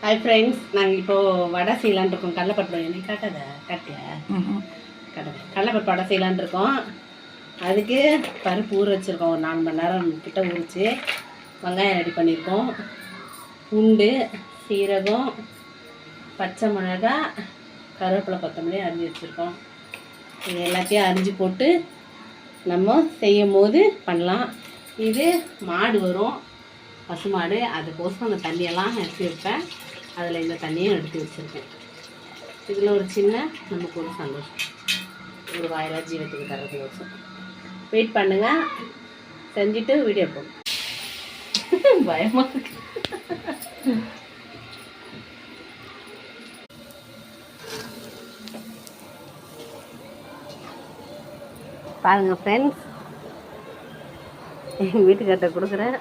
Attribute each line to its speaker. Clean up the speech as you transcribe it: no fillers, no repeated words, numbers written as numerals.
Speaker 1: Hi friends, நாங்கள் இப்போது வடை செய்யலான் இருக்கோம். கடலைப்பருப்பு நீ காட்டாத காட்டியா கடலைப்பருப்பு வடை செய்யலான் இருக்கோம். அதுக்கு பருப்பு ஊற வச்சுருக்கோம். ஒரு 4 மணி நேரம் கிட்ட ஊறிச்சு. வெங்காயம் ரெடி பண்ணியிருக்கோம். பூண்டு, சீரகம், பச்சை மிளகாய், கருவேப்பிலை, கொத்தமல்லி அரிஞ்சு வச்சுருக்கோம். இது எல்லாத்தையும் அரிஞ்சு போட்டு நம்ம செய்யும் போது பண்ணலாம். இது மாடு வரும், பசுமாடு, அதுக்கோசம் அந்த தண்ணியெல்லாம் எடுத்து வைப்பேன். அதில் இந்த தண்ணியும் எடுத்து வச்சுருக்கேன். இதில் ஒரு சின்ன நமக்கு ஒரு சந்தோஷம், ஒரு வாயிலா ஜீவத்துக்கு தரதுக்கோசம். வெயிட் பண்ணுங்கள், செஞ்சுட்டு வீடியோ போகும். பயமாக இருக்கு. பாருங்கள் ஃப்ரெண்ட்ஸ், எங்கள் வீட்டுக்கிட்ட கொடுக்குறேன்.